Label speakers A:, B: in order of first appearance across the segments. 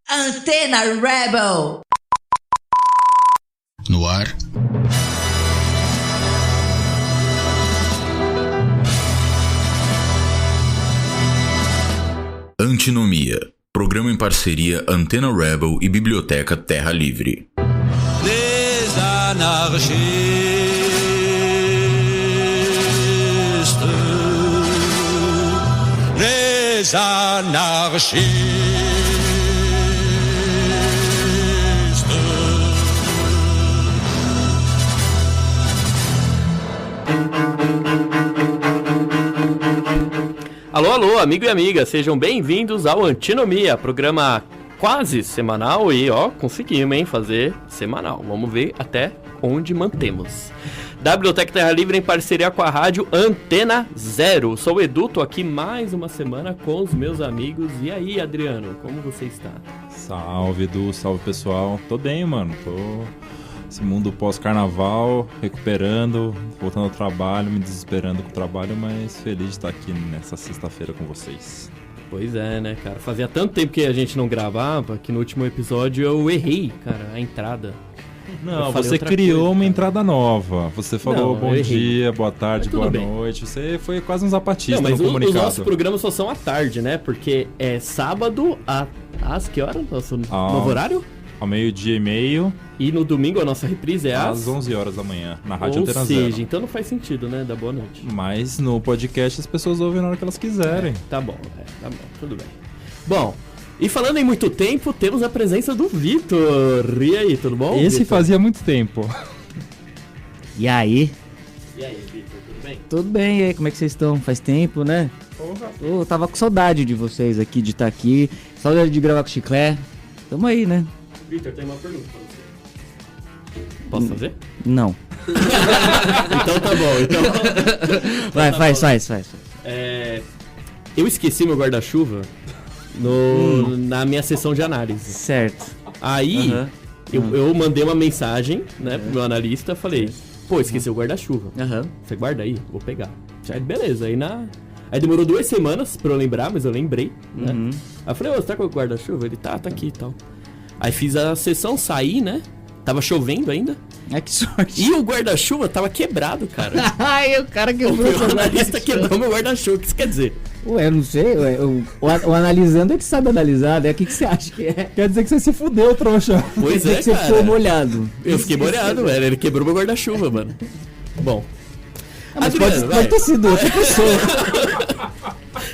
A: Antena Rebel.
B: No ar. Antinomia. Programa em parceria Antena Rebel e Biblioteca Terra Livre.
C: Les anarchistes, les anarchistes.
D: Alô, alô, amigo e amiga, sejam bem-vindos ao Antinomia, programa quase semanal e, conseguimos, hein, fazer semanal. Vamos ver até onde mantemos. Da Biblioteca Terra Livre em parceria com a rádio Antena Zero. Sou o Edu, tô aqui mais uma semana com os meus amigos. E aí, Adriano, como você está?
E: Salve, Edu, salve, pessoal. Tô bem, mano, Esse mundo pós-carnaval, recuperando, voltando ao trabalho, me desesperando com o trabalho, mas feliz de estar aqui nessa sexta-feira com vocês.
D: Pois é, né, cara? Fazia tanto tempo que a gente não gravava que no último episódio eu errei, cara, a entrada.
E: Não, você criou uma entrada nova. Você falou bom dia, boa tarde, boa noite. Você foi quase um zapatista no comunicado.
D: Os nossos programas só são à tarde, né? Porque é sábado às que horas? Nosso novo horário?
E: Ao meio-dia e meio.
D: E no domingo a nossa reprise é às
E: 11 horas da manhã, na Rádio Antena
D: Zero. Ou
E: Zero.
D: seja, então não faz sentido, né? Da boa noite.
E: Mas no podcast as pessoas ouvem na hora que elas quiserem.
D: Tá bom, tudo bem. Bom, e falando em muito tempo, temos a presença do Vitor. E aí, tudo bom?
E: Esse
D: Vitor?
E: fazia muito tempo.
F: E aí?
D: E aí, Vitor, tudo bem?
F: Tudo bem, e aí, como é que vocês estão? Faz tempo, né?
D: Porra.
F: Eu tava com saudade de vocês aqui, de estar aqui. Saudade de gravar com o Chiclé. Tamo aí, né?
D: Vitor, tem uma pergunta pra você. Posso fazer?
F: Não.
D: Então tá bom, então...
F: Faz.
D: Eu esqueci meu guarda-chuva na minha sessão de análise.
F: Certo.
D: Aí, eu mandei uma mensagem, né, pro meu analista, falei, pô, esqueci o guarda-chuva. Você guarda aí? Vou pegar. Aí, beleza, aí demorou 2 semanas pra eu lembrar, mas eu lembrei, né? Aí eu falei, você tá com o guarda-chuva? Ele, tá aqui e tal. Aí fiz a sessão, saí, né? Tava chovendo ainda.
F: Que sorte.
D: E o guarda-chuva tava quebrado, cara.
F: Ai, o cara quebrou
D: O analista quebrou meu guarda-chuva. O que isso quer dizer?
F: Ué, eu não sei. O analisando é que sabe analisar, né? O que você acha que é?
E: Quer dizer que você se fudeu, trouxa.
D: Pois
F: Quer dizer
D: é,
F: que você
D: cara.
F: ficou molhado.
D: Eu fiquei molhado, velho. Ele quebrou meu guarda-chuva, mano. Bom.
F: Mas
D: Adriano,
F: pode ter sido outra pessoa.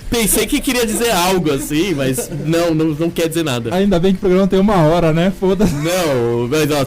D: Pensei que queria dizer algo assim, mas não quer dizer nada.
E: Ainda bem que o programa tem 1 hora, né? Foda-se.
D: Não, mas ó,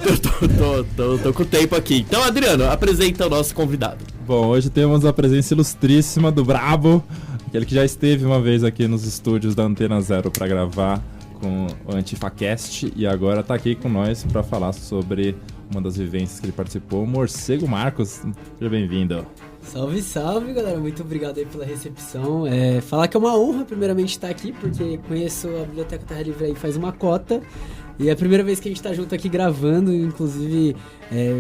D: tô com o tempo aqui. Então, Adriano, apresenta o nosso convidado.
E: Bom, hoje temos a presença ilustríssima do Brabo, aquele que já esteve uma vez aqui nos estúdios da Antena Zero para gravar com o AntifaCast e agora tá aqui com nós para falar sobre uma das vivências que ele participou, o Morcego Marcos. Seja bem-vindo.
G: Salve, salve, galera. Muito obrigado aí pela recepção. Falar que é uma honra, primeiramente, estar aqui, porque conheço a Biblioteca Terra Livre aí faz uma cota. E é a primeira vez que a gente tá junto aqui gravando, inclusive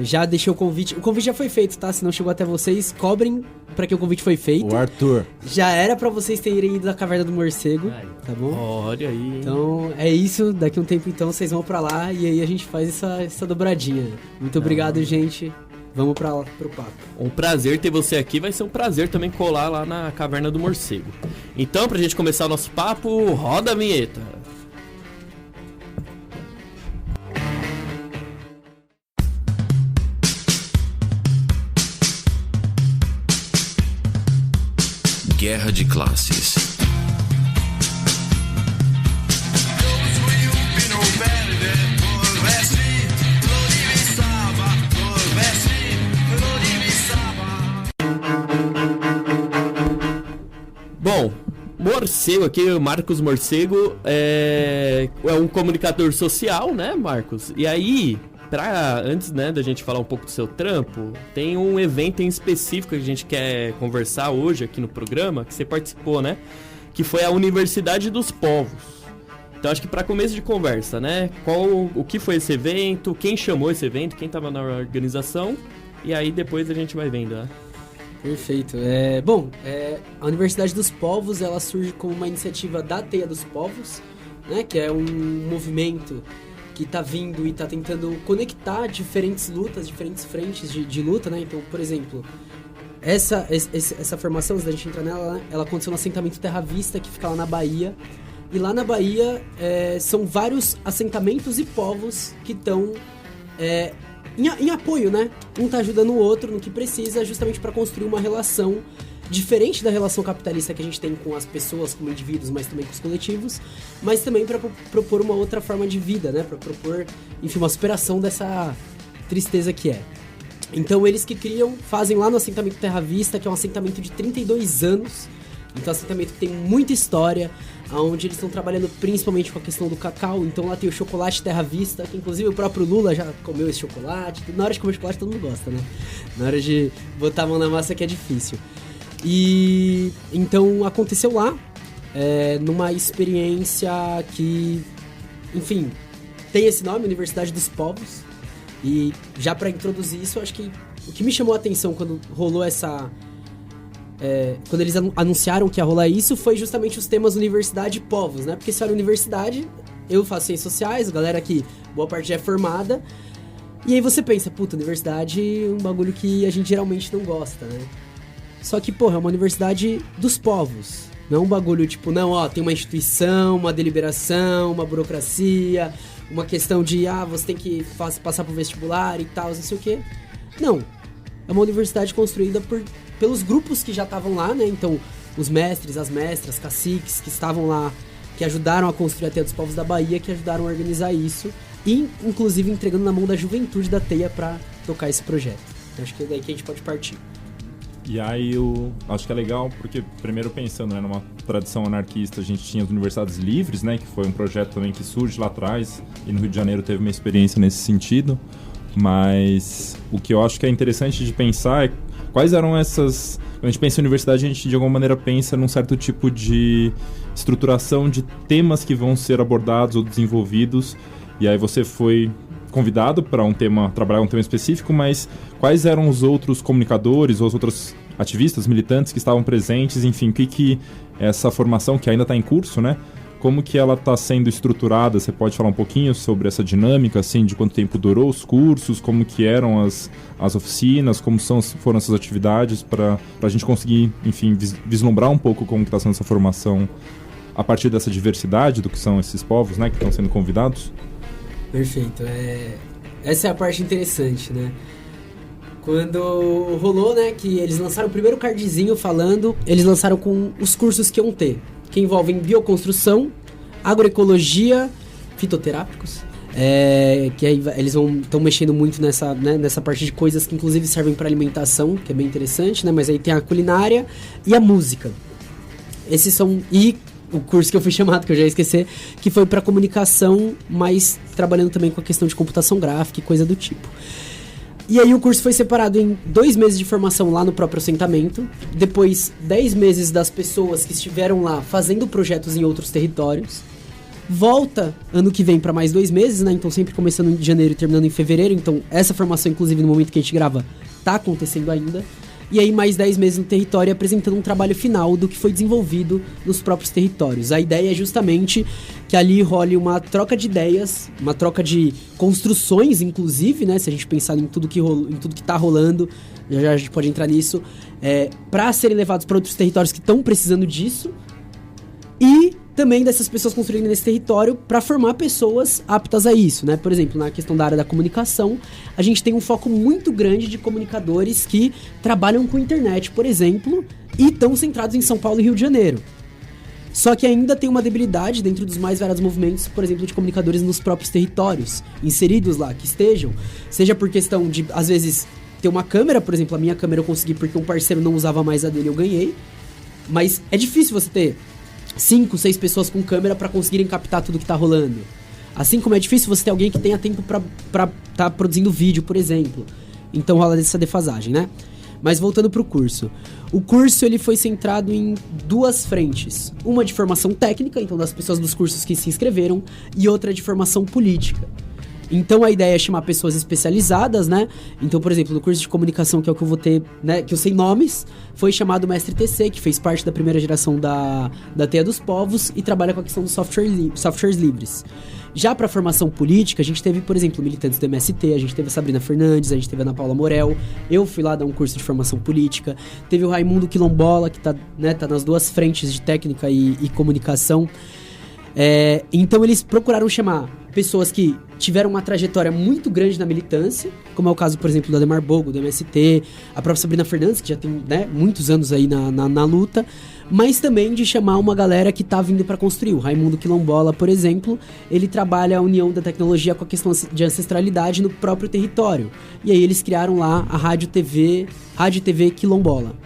G: já deixei o convite. O convite já foi feito, tá? Se não chegou até vocês, cobrem pra que o convite foi feito.
E: O Arthur.
G: Já era pra vocês terem ido na Caverna do Morcego, tá bom?
D: Olha aí.
G: Então é isso, daqui a um tempo então vocês vão pra lá e aí a gente faz essa dobradinha. Muito obrigado, gente. Vamos pra lá, pro papo.
D: Um prazer ter você aqui, vai ser um prazer também colar lá na Caverna do Morcego. Então, pra gente começar o nosso papo, roda a vinheta.
B: Guerra de Classes.
D: Bom, Morcego aqui, o Marcos Morcego é um comunicador social, né, Marcos? E aí, antes, né, da gente falar um pouco do seu trampo, tem um evento em específico que a gente quer conversar hoje aqui no programa, que você participou, né? Que foi a Universidade dos Povos. Então acho que para começo de conversa, né? O que foi esse evento, quem chamou esse evento, quem estava na organização, e aí depois a gente vai vendo, né?
G: Perfeito. A Universidade dos Povos, ela surge como uma iniciativa da Teia dos Povos, né, que é um movimento que tá vindo e tá tentando conectar diferentes lutas, diferentes frentes de luta, né? Então, por exemplo, essa formação, antes da gente entrar nela, ela aconteceu no assentamento Terra Vista, que fica lá na Bahia. E lá na Bahia são vários assentamentos e povos que estão em apoio, né? Um tá ajudando o outro no que precisa, justamente para construir uma relação diferente da relação capitalista que a gente tem com as pessoas, como indivíduos, mas também com os coletivos, mas também para propor uma outra forma de vida, né? Para propor, enfim, uma superação dessa tristeza que é. Então eles que fazem lá no assentamento Terra Vista, que é um assentamento de 32 anos, então um assentamento que tem muita história, onde eles estão trabalhando principalmente com a questão do cacau. Então lá tem o chocolate Terra Vista, que inclusive o próprio Lula já comeu esse chocolate. Na hora de comer chocolate todo mundo gosta, né? Na hora de botar a mão na massa que é difícil. E então aconteceu lá, numa experiência que, enfim, tem esse nome, Universidade dos Povos. E já para introduzir isso, eu acho que o que me chamou a atenção quando rolou quando eles anunciaram que ia rolar isso, foi justamente os temas universidade e povos, né? Porque se olha universidade, eu faço ciências sociais, a galera aqui, boa parte já é formada. E aí você pensa, puta, universidade é um bagulho que a gente geralmente não gosta, né? Só que, porra, é uma universidade dos povos. Não é um bagulho tipo, não, ó, tem uma instituição, uma deliberação, uma burocracia, uma questão de, você tem que passar pro vestibular e tal, não sei o quê. Não. É uma universidade construída pelos grupos que já estavam lá, né? Então, os mestres, as mestras, caciques que estavam lá, que ajudaram a construir a Teia dos Povos da Bahia, que ajudaram a organizar isso. E, inclusive, entregando na mão da juventude da Teia pra tocar esse projeto. Então, acho que é daí que a gente pode partir.
E: E aí eu acho que é legal porque, primeiro pensando, né, numa tradição anarquista, a gente tinha as Universidades Livres, né, que foi um projeto também que surge lá atrás, e no Rio de Janeiro teve uma experiência nesse sentido, mas o que eu acho que é interessante de pensar é quais eram essas... Quando a gente pensa em universidade, a gente de alguma maneira pensa num certo tipo de estruturação de temas que vão ser abordados ou desenvolvidos, e aí você foi convidado para trabalhar um tema específico, mas quais eram os outros comunicadores ou os outros ativistas, militantes que estavam presentes, enfim, o que essa formação que ainda está em curso, né? Como que ela está sendo estruturada? Você pode falar um pouquinho sobre essa dinâmica, assim, de quanto tempo durou os cursos, como que eram as oficinas, como foram essas atividades, para a gente conseguir, enfim, vislumbrar um pouco como que está sendo essa formação a partir dessa diversidade do que são esses povos, né, que estão sendo convidados?
G: Perfeito. Essa é a parte interessante, né? Quando rolou, né, que eles lançaram o primeiro cardzinho falando, eles lançaram com os cursos que iam ter, que envolvem bioconstrução, agroecologia, fitoterápicos, que aí eles estão mexendo muito nessa parte de coisas que inclusive servem para alimentação, que é bem interessante, né? Mas aí tem a culinária e a música. Esses são... E o curso que eu fui chamado, que eu já ia esquecer, que foi para comunicação, mas trabalhando também com a questão de computação gráfica e coisa do tipo. E aí o curso foi separado em 2 meses de formação lá no próprio assentamento, depois 10 meses das pessoas que estiveram lá fazendo projetos em outros territórios, volta ano que vem para mais 2 meses, né? Então sempre começando em janeiro e terminando em fevereiro, então essa formação, inclusive no momento que a gente grava, tá acontecendo ainda. E aí mais 10 meses no território apresentando um trabalho final do que foi desenvolvido nos próprios territórios. A ideia é justamente que ali role uma troca de ideias, uma troca de construções, inclusive, né? Se a gente pensar em tudo que tá rolando, já a gente pode entrar nisso, para serem levados para outros territórios que estão precisando disso. E também dessas pessoas construindo nesse território para formar pessoas aptas a isso, né? Por exemplo, na questão da área da comunicação, a gente tem um foco muito grande de comunicadores que trabalham com internet, por exemplo, e estão centrados em São Paulo e Rio de Janeiro. Só que ainda tem uma debilidade dentro dos mais variados movimentos, por exemplo, de comunicadores nos próprios territórios, inseridos lá, que estejam, seja por questão de, às vezes, ter uma câmera, por exemplo, a minha câmera eu consegui porque um parceiro não usava mais a dele, eu ganhei, mas é difícil você ter 5, 6 pessoas com câmera pra conseguirem captar tudo que tá rolando. Assim como é difícil você ter alguém que tenha tempo pra tá produzindo vídeo, por exemplo. Então rola essa defasagem, né? Mas voltando pro curso. O curso ele foi centrado em 2 frentes. Uma de formação técnica, então das pessoas dos cursos que se inscreveram, e outra de formação política. Então a ideia é chamar pessoas especializadas, né? Então, por exemplo, no curso de comunicação, que é o que eu vou ter, né? Que eu sei nomes, foi chamado Mestre TC, que fez parte da primeira geração da Teia dos Povos e trabalha com a questão dos softwares livres. Já para a formação política, a gente teve, por exemplo, militantes do MST, a gente teve a Sabrina Fernandes, a gente teve a Ana Paula Morel, eu fui lá dar um curso de formação política, teve o Raimundo Quilombola, que tá nas duas frentes de técnica e comunicação. Então eles procuraram chamar pessoas que tiveram uma trajetória muito grande na militância, como é o caso, por exemplo, do Ademar Bogo, do MST, a própria Sabrina Fernandes, que já tem, né, muitos anos aí na luta, mas também de chamar uma galera que tá vindo para construir. O Raimundo Quilombola, por exemplo, ele trabalha a união da tecnologia com a questão de ancestralidade no próprio território. E aí eles criaram lá a Rádio TV Quilombola.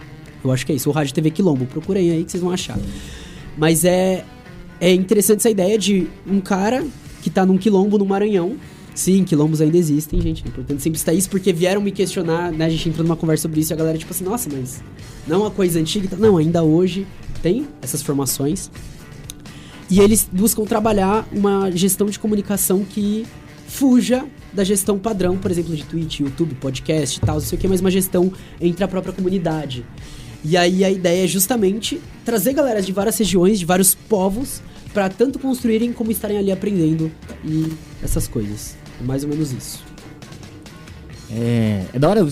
G: Eu acho que é isso, ou Rádio TV Quilombo. Procurem aí que vocês vão achar. Mas é interessante essa ideia de um cara que tá num quilombo no Maranhão. Sim, quilombos ainda existem, gente. É importante sempre citar isso, porque vieram me questionar, né? A gente entrou numa conversa sobre isso e a galera, tipo assim, nossa, mas não é uma coisa antiga? Não, ainda hoje tem essas formações. E eles buscam trabalhar uma gestão de comunicação que fuja da gestão padrão, por exemplo, de Twitch, YouTube, podcast e tal, não sei o que, mas uma gestão entre a própria comunidade. E aí a ideia é justamente trazer galera de várias regiões, de vários povos, para tanto construírem como estarem ali aprendendo e essas coisas. É mais ou menos isso.
F: É da hora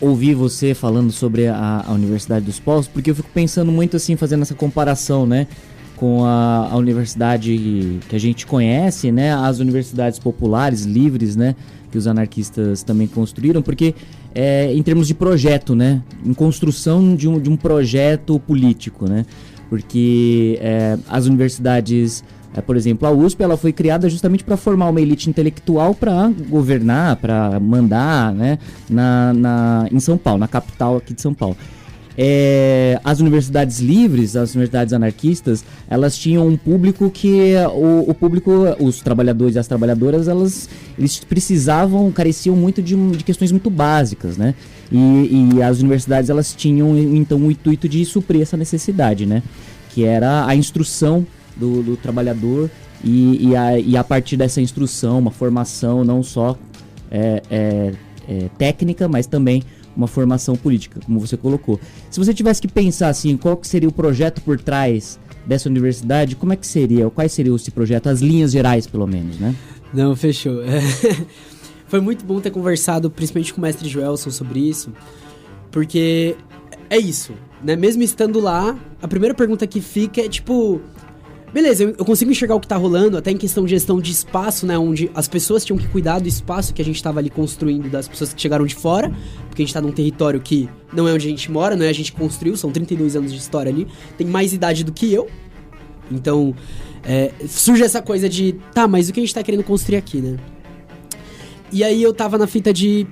F: ouvir você falando sobre a Universidade dos Povos, porque eu fico pensando muito assim, fazendo essa comparação, né, com a universidade que a gente conhece, né, as universidades populares, livres, né, que os anarquistas também construíram, porque em termos de projeto, né, em construção de um projeto político, né, porque as universidades, por exemplo, a USP, ela foi criada justamente para formar uma elite intelectual para governar, para mandar, né, em São Paulo, na capital aqui de São Paulo. As universidades livres, as universidades anarquistas, elas tinham um público que o público, os trabalhadores e as trabalhadoras, eles careciam muito de questões muito básicas, né? E as universidades, elas tinham então o intuito de suprir essa necessidade, né? Que era a instrução do trabalhador e a partir dessa instrução, uma formação não só técnica, mas também uma formação política, como você colocou. Se você tivesse que pensar assim, qual que seria o projeto por trás dessa universidade, como é que seria? Quais seriam esse projeto? As linhas gerais, pelo menos, né?
G: Não, fechou. Foi muito bom ter conversado, principalmente com o mestre Joelson, sobre isso, porque é isso, né? Mesmo estando lá, a primeira pergunta que fica é tipo... Beleza, eu consigo enxergar o que tá rolando, até em questão de gestão de espaço, né? Onde as pessoas tinham que cuidar do espaço que a gente tava ali construindo, das pessoas que chegaram de fora, porque a gente tá num território que não é onde a gente mora, não é a gente construiu, são 32 anos de história ali, tem mais idade do que eu. Então, surge essa coisa de, tá, mas o que a gente tá querendo construir aqui, né? E aí eu tava na fita de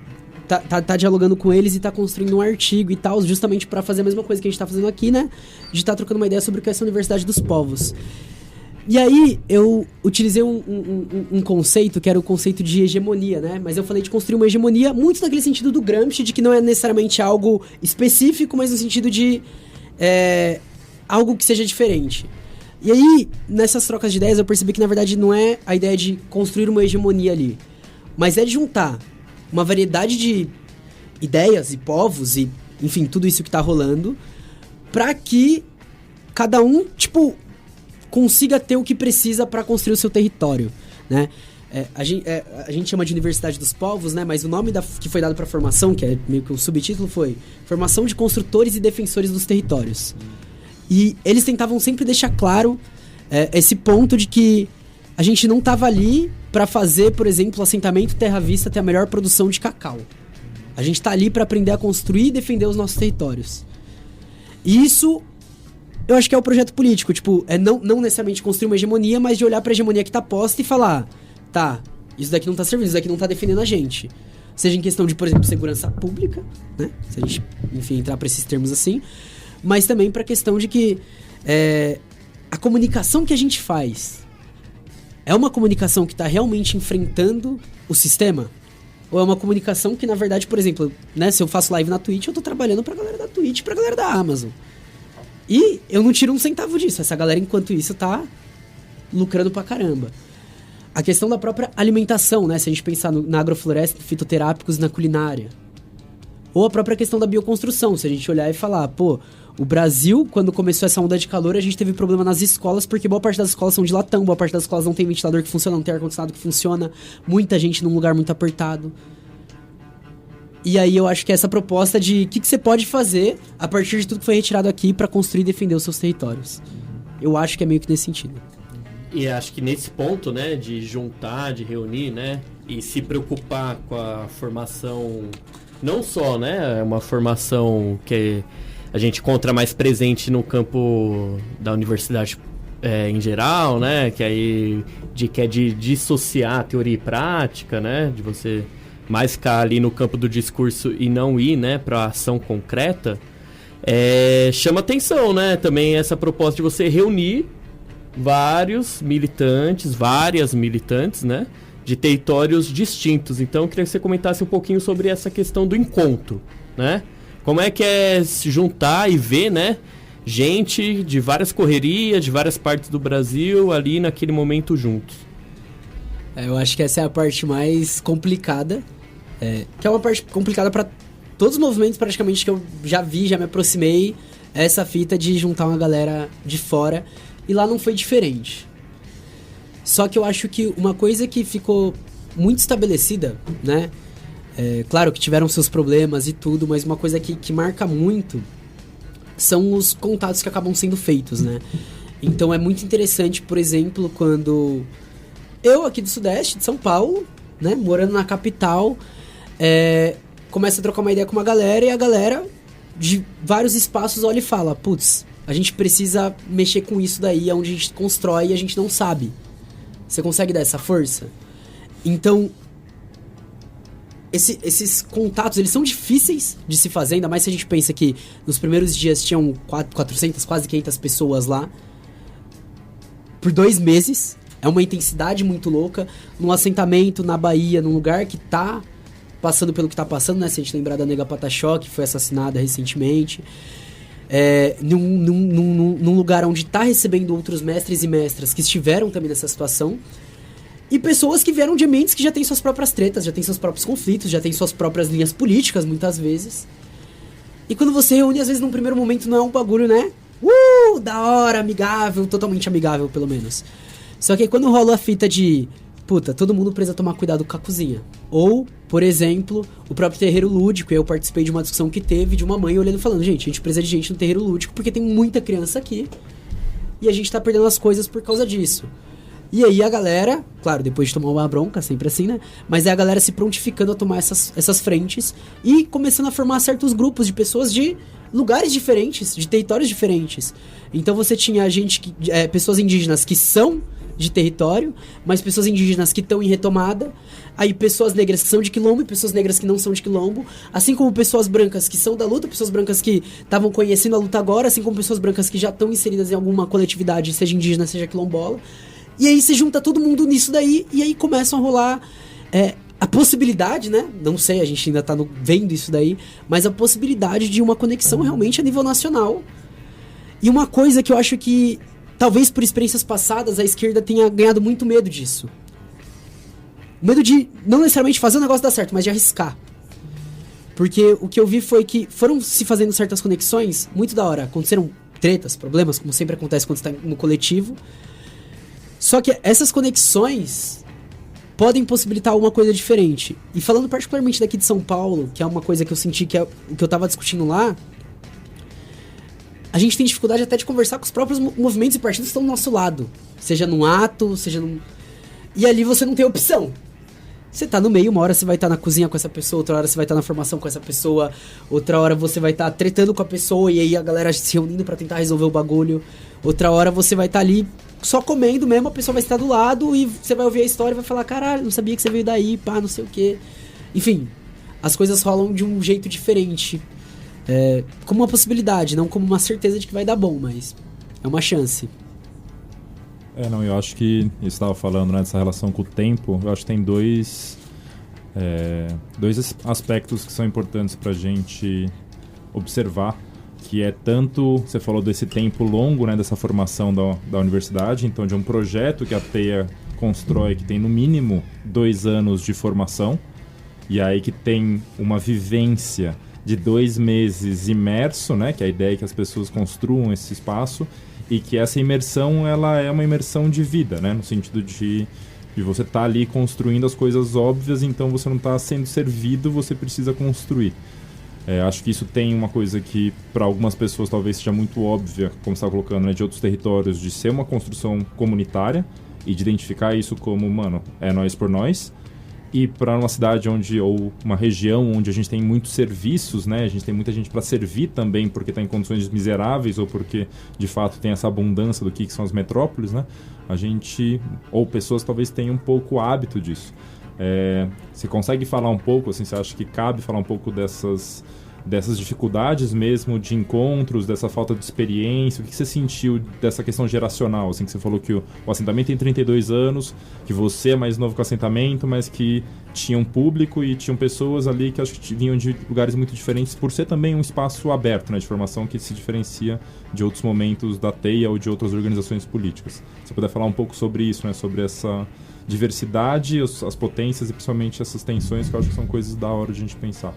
G: tá dialogando com eles e tá construindo um artigo e tal, justamente pra fazer a mesma coisa que a gente tá fazendo aqui, né? De tá trocando uma ideia sobre o que é essa Universidade dos Povos. E aí eu utilizei um conceito que era o conceito de hegemonia, né? Mas eu falei de construir uma hegemonia muito naquele sentido do Gramsci, de que não é necessariamente algo específico, mas no sentido de algo que seja diferente. E aí, nessas trocas de ideias, eu percebi que na verdade não é a ideia de construir uma hegemonia ali, mas é de juntar uma variedade de ideias e povos e, enfim, tudo isso que tá rolando, pra que cada um, tipo, consiga ter o que precisa pra construir o seu território, né? A gente chama de Universidade dos Povos, né? Mas o nome que foi dado pra formação, que é meio que um subtítulo, foi Formação de Construtores e Defensores dos Territórios. E eles tentavam sempre deixar claro esse ponto de que a gente não tava ali pra fazer, por exemplo, o assentamento Terra Vista ter a melhor produção de cacau. A gente tá ali pra aprender a construir e defender os nossos territórios. E isso, eu acho que é o projeto político. Tipo, não necessariamente construir uma hegemonia, mas de olhar pra hegemonia que tá posta e falar, tá, isso daqui não tá servindo, isso daqui não tá defendendo a gente. Seja em questão de, por exemplo, segurança pública, né? Se a gente, enfim, entrar pra esses termos assim. Mas também pra questão de que a comunicação que a gente faz é uma comunicação que tá realmente enfrentando o sistema? Ou é uma comunicação que, na verdade, por exemplo, né, se eu faço live na Twitch, eu tô trabalhando pra galera da Twitch, pra galera da Amazon. E eu não tiro um centavo disso. Essa galera, enquanto isso, tá lucrando pra caramba. a questão da própria alimentação, né? Se a gente pensar na agrofloresta, fitoterápicos, na culinária. Ou a própria questão da bioconstrução, se a gente olhar e falar, pô, o Brasil, quando começou essa onda de calor, a gente teve problema nas escolas, porque boa parte das escolas são de latão, boa parte das escolas não tem ventilador que funciona, não tem ar-condicionado que funciona, muita gente num lugar muito apertado. E aí eu acho que é essa proposta de o que você pode fazer a partir de tudo que foi retirado aqui para construir e defender os seus territórios. Eu acho que é meio que nesse sentido.
D: E acho que nesse ponto, né, de juntar, de reunir, né, e se preocupar com a formação, não só, né, uma formação que a gente encontra mais presente no campo da universidade em geral, né, que aí é de dissociar teoria e prática, né, de você mais ficar ali no campo do discurso e não ir, né, para a ação concreta, chama atenção, né, também essa proposta de você reunir várias militantes, né, de territórios distintos. Então, eu queria que você comentasse um pouquinho sobre essa questão do encontro, né? Como é que é se juntar e ver, né, gente de várias correrias, de várias partes do Brasil ali naquele momento juntos?
G: Eu acho que essa é a parte mais complicada, que é uma parte complicada para todos os movimentos praticamente que eu já vi, já me aproximei, essa fita de juntar uma galera de fora. E lá não foi diferente. Só que eu acho que uma coisa que ficou muito estabelecida, né? Claro que tiveram seus problemas e tudo, mas uma coisa que marca muito são os contatos que acabam sendo feitos, né? Então é muito interessante, por exemplo, quando eu aqui do Sudeste, de São Paulo, né? Morando na capital, começo a trocar uma ideia com uma galera e a galera de vários espaços olha e fala, putz, a gente precisa mexer com isso daí, é onde a gente constrói e a gente não sabe. Você consegue dar essa força? Então, esses contatos, eles são difíceis de se fazer, ainda mais se a gente pensa que nos primeiros dias tinham 400, quase 500 pessoas lá. Por 2 meses. É uma intensidade muito louca. Num assentamento na Bahia, num lugar que tá passando pelo que tá passando, né? Se a gente lembrar da Nega Pataxó, que foi assassinada recentemente. Num lugar onde está recebendo outros mestres e mestras que estiveram também nessa situação e pessoas que vieram de ambientes que já têm suas próprias tretas, já têm seus próprios conflitos, já têm suas próprias linhas políticas muitas vezes. E quando você reúne, às vezes num primeiro momento não é um bagulho, né? Da hora, amigável, totalmente amigável pelo menos. Só que aí quando rola a fita de puta, todo mundo precisa tomar cuidado com a cozinha. Ou, por exemplo, o próprio terreiro lúdico. Eu participei de uma discussão que teve de uma mãe olhando e falando, gente, a gente precisa de gente no terreiro lúdico porque tem muita criança aqui e a gente tá perdendo as coisas por causa disso. E aí a galera, claro, depois de tomar uma bronca, sempre assim, né? Mas é a galera se prontificando a tomar essas frentes e começando a formar certos grupos de pessoas de lugares diferentes, de territórios diferentes. Então você tinha pessoas indígenas que são de território, mas pessoas indígenas que estão em retomada, aí pessoas negras que são de quilombo e pessoas negras que não são de quilombo, assim como pessoas brancas que são da luta, pessoas brancas que estavam conhecendo a luta agora, assim como pessoas brancas que já estão inseridas em alguma coletividade, seja indígena, seja quilombola. E aí se junta todo mundo nisso daí, e aí começam a rolar a possibilidade, né? Não sei, a gente ainda tá vendo isso daí, mas a possibilidade de uma conexão realmente a nível nacional. E uma coisa que eu acho que talvez por experiências passadas a esquerda tenha ganhado muito medo disso. Medo de não necessariamente fazer o negócio dar certo, mas de arriscar. Porque o que eu vi foi que foram se fazendo certas conexões, muito da hora. Aconteceram tretas, problemas, como sempre acontece quando você está no coletivo. Só que essas conexões podem possibilitar uma coisa diferente. E falando particularmente daqui de São Paulo, que é uma coisa que eu senti que é o que eu estava discutindo lá, a gente tem dificuldade até de conversar com os próprios movimentos e partidos que estão do nosso lado. Seja num ato, seja num... E ali você não tem opção. Você tá no meio, uma hora você vai estar na cozinha com essa pessoa, outra hora você vai estar na formação com essa pessoa, outra hora você vai estar tretando com a pessoa e aí a galera se reunindo pra tentar resolver o bagulho. Outra hora você vai estar ali só comendo mesmo, a pessoa vai estar do lado e você vai ouvir a história e vai falar, caralho, não sabia que você veio daí, pá, não sei o quê. Enfim, as coisas rolam de um jeito diferente. Como uma possibilidade, não como uma certeza de que vai dar bom, mas é uma chance.
E: Eu acho que, você estava falando, né, dessa relação com o tempo, eu acho que tem dois aspectos que são importantes pra gente observar, que é tanto, você falou desse tempo longo, né, dessa formação da universidade, então de um projeto que a TEIA constrói que tem no mínimo 2 anos de formação, e aí que tem uma vivência de 2 meses imerso, né? Que a ideia é que as pessoas construam esse espaço, e que essa imersão, ela é uma imersão de vida, né? No sentido de você estar ali construindo as coisas óbvias, então você não está sendo servido, você precisa construir. Acho que isso tem uma coisa que para algumas pessoas talvez seja muito óbvia, como você está colocando, né, de outros territórios, de ser uma construção comunitária e de identificar isso como, mano, é nós por nós. E para uma cidade ou uma região onde a gente tem muitos serviços, né, a gente tem muita gente para servir também porque está em condições miseráveis ou porque de fato tem essa abundância do que são as metrópoles, né, a gente, ou pessoas talvez tenham um pouco hábito disso. Você consegue falar um pouco, assim, você acha que cabe falar um pouco dessas dificuldades mesmo de encontros, dessa falta de experiência? O que você sentiu dessa questão geracional? Assim, que você falou que o assentamento tem 32 anos, que você é mais novo que o assentamento, mas que tinha um público e tinham pessoas ali que acho que vinham de lugares muito diferentes, por ser também um espaço aberto, né, de formação que se diferencia de outros momentos da TEIA ou de outras organizações políticas. Se você puder falar um pouco sobre isso, né, sobre essa diversidade, as potências e principalmente essas tensões, que eu acho que são coisas da hora de a gente pensar.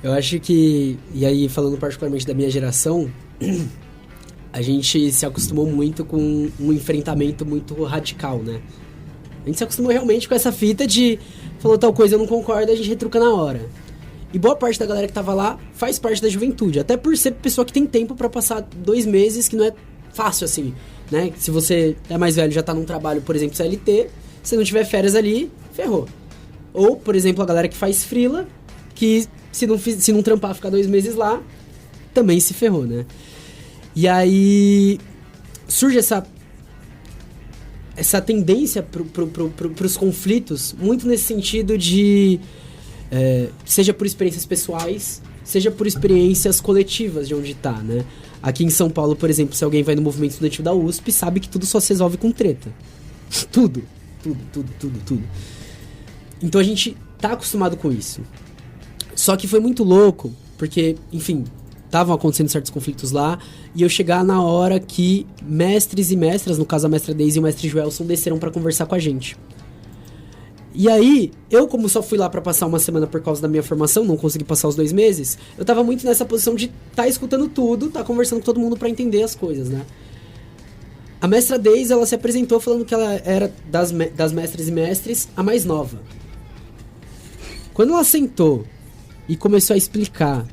G: Eu acho que, e aí falando particularmente da minha geração, a gente se acostumou muito com um enfrentamento muito radical, né? A gente se acostumou realmente com essa fita de falou tal coisa, eu não concordo, a gente retruca na hora. E boa parte da galera que tava lá faz parte da juventude, até por ser pessoa que tem tempo pra passar 2 meses, que não é fácil assim, né? Se você é mais velho, já tá num trabalho, por exemplo, CLT, se não tiver férias ali, ferrou. Ou, por exemplo, a galera que faz freela, que se não trampar, ficar 2 meses lá, também se ferrou, né? E aí surge essa tendência pros conflitos, muito nesse sentido de seja por experiências pessoais, seja por experiências coletivas de onde tá, né? Aqui em São Paulo, por exemplo, se alguém vai no movimento estudantil da USP, sabe que tudo só se resolve com treta. Tudo. Então a gente tá acostumado com isso. Só que foi muito louco, porque, enfim, estavam acontecendo certos conflitos lá, e eu chegar na hora que mestres e mestras, no caso a mestra Daisy e o mestre Joelson, desceram pra conversar com a gente. E aí, eu como só fui lá pra passar uma semana por causa da minha formação, não consegui passar os 2 meses, eu tava muito nessa posição de tá escutando tudo, tá conversando com todo mundo pra entender as coisas, né? A mestra Daisy, ela se apresentou falando que ela era das mestras e mestres a mais nova. Quando ela sentou e começou a explicar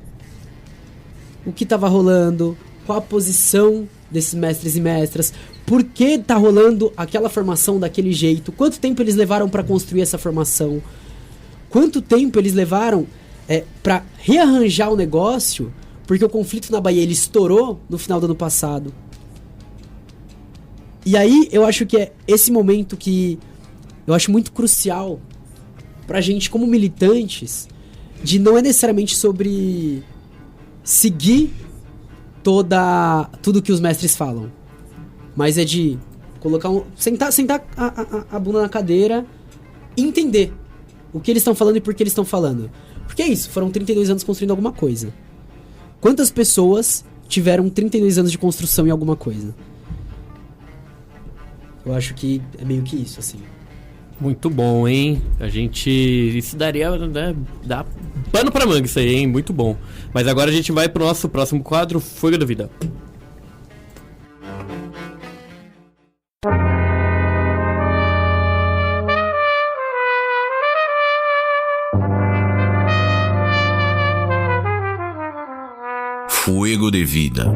G: o que estava rolando, qual a posição desses mestres e mestras, por que tá rolando aquela formação daquele jeito, quanto tempo eles levaram para construir essa formação, quanto tempo eles levaram para rearranjar o negócio, porque o conflito na Bahia ele estourou no final do ano passado. E aí eu acho que é esse momento que eu acho muito crucial pra gente como militantes, de não é necessariamente sobre seguir tudo que os mestres falam, mas é de colocar sentar a bunda na cadeira e entender o que eles estão falando e por que eles estão falando. Porque é isso, foram 32 anos construindo alguma coisa. Quantas pessoas tiveram 32 anos de construção em alguma coisa? Eu acho que é meio que isso, assim.
D: Muito bom, hein? Isso daria, né, dá pano pra manga isso aí, hein? Muito bom. Mas agora a gente vai pro nosso próximo quadro, Fuga da Vida.
B: Fuego de Vida.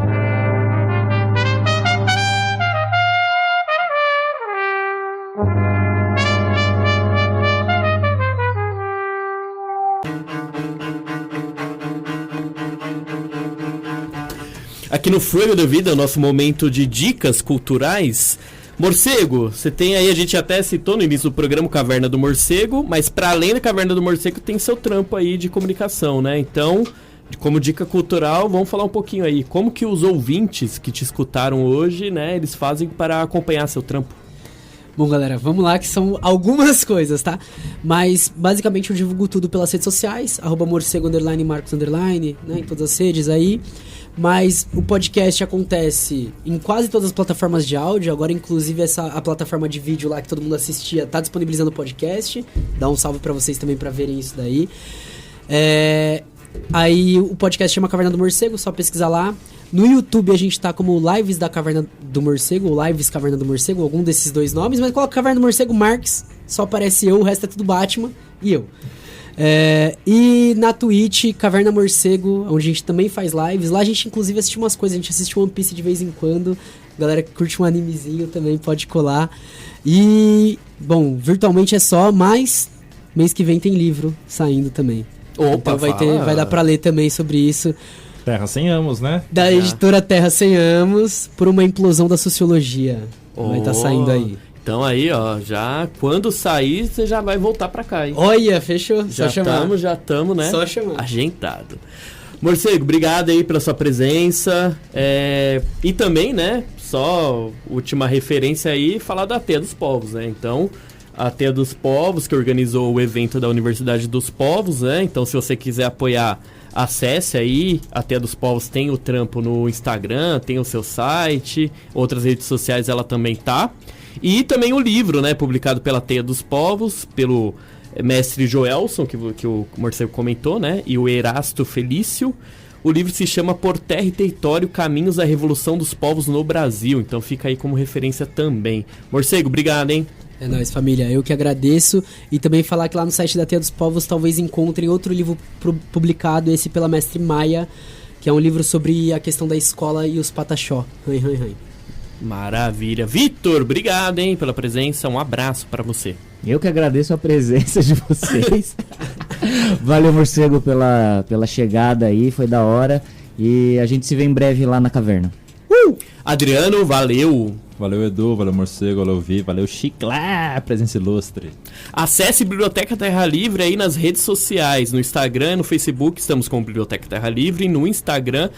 D: Aqui no Fuego da Vida, o nosso momento de dicas culturais. Morcego, você tem aí, a gente até citou no início do programa Caverna do Morcego, mas para além da Caverna do Morcego tem seu trampo aí de comunicação, né? Então, como dica cultural, vamos falar um pouquinho aí. Como que os ouvintes que te escutaram hoje, né, eles fazem para acompanhar seu trampo?
G: Bom, galera, vamos lá, que são algumas coisas, tá? Mas, basicamente, eu divulgo tudo pelas redes sociais, @morcego_marcos_, né, em todas as redes aí. Mas o podcast acontece em quase todas as plataformas de áudio. Agora, inclusive, a plataforma de vídeo lá que todo mundo assistia tá disponibilizando o podcast. Dá um salve pra vocês também pra verem isso daí. Aí o podcast chama Caverna do Morcego, só pesquisar lá. No YouTube a gente tá como Lives da Caverna do Morcego, ou Lives Caverna do Morcego, algum desses dois nomes, mas coloca Caverna do Morcego Marques, só aparece eu, o resto é tudo Batman e eu. E na Twitch, Caverna Morcego, onde a gente também faz lives. Lá a gente inclusive assiste umas coisas, a gente assiste One Piece de vez em quando. A galera que curte um animezinho também pode colar. E, bom, virtualmente é só, mas mês que vem tem livro saindo também.
D: Opa,
G: então vai dar pra ler também sobre isso.
E: Terra Sem Amos, né?
G: Da editora Terra Sem Amos, por uma implosão da sociologia. Vai estar saindo aí.
D: Então aí, ó, já quando sair, você já vai voltar pra cá, hein?
G: Olha, fechou.
D: Já estamos, né?
G: Só chamar.
D: Ajeitado. Morcego, obrigado aí pela sua presença. E também, né, só última referência aí, falar da Teia dos Povos, né? Então, a Teia dos Povos, que organizou o evento da Universidade dos Povos, né? Então, se você quiser apoiar, acesse aí. A Teia dos Povos tem o trampo no Instagram, tem o seu site, outras redes sociais ela também tá. E também o livro, né, publicado pela Teia dos Povos, pelo mestre Joelson, que o Morcego comentou, né, e o Erasto Felício. O livro se chama Por Terra e Território, Caminhos à Revolução dos Povos no Brasil. Então fica aí como referência também. Morcego, obrigado, hein?
G: É nóis, família. Eu que agradeço. E também falar que lá no site da Teia dos Povos talvez encontrem outro livro publicado, esse pela mestre Maia, que é um livro sobre a questão da escola e os pataxó.
D: Maravilha. Vitor, obrigado, hein, pela presença. Um abraço pra você.
F: Eu que agradeço a presença de vocês. Valeu, Morcego, pela chegada aí, foi da hora. E a gente se vê em breve lá na caverna.
D: Adriano, valeu.
E: Valeu, Edu, valeu, Morcego, valeu, Vi, valeu, Chiclé, presença ilustre.
D: Acesse Biblioteca Terra Livre aí nas redes sociais, no Instagram, no Facebook, estamos com Biblioteca Terra Livre, no Instagram,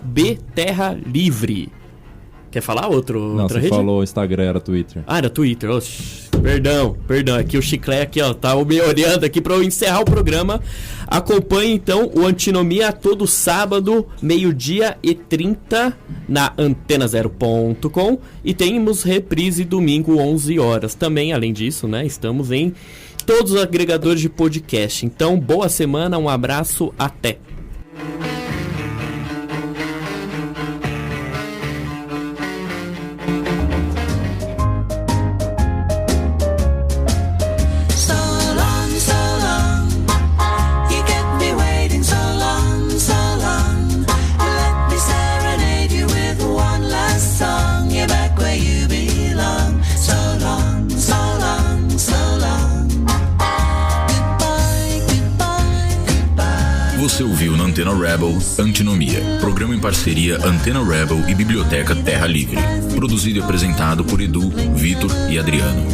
D: @bterralivre. Quer falar outra
E: você
D: rede?
E: Falou Instagram, era Twitter.
D: Ah, era Twitter. Oxi, perdão. Aqui o Chiclé aqui, ó, tá me olhando aqui pra eu encerrar o programa. Acompanhe, então, o Antinomia todo sábado, 12h30, na antena0.com. E temos reprise domingo, 11 horas. Também, além disso, né, estamos em todos os agregadores de podcast. Então, boa semana, um abraço, até.
B: Você ouviu na Antena Rebel Antinomia, programa em parceria Antena Rebel e Biblioteca Terra Livre. Produzido e apresentado por Edu, Vitor e Adriano.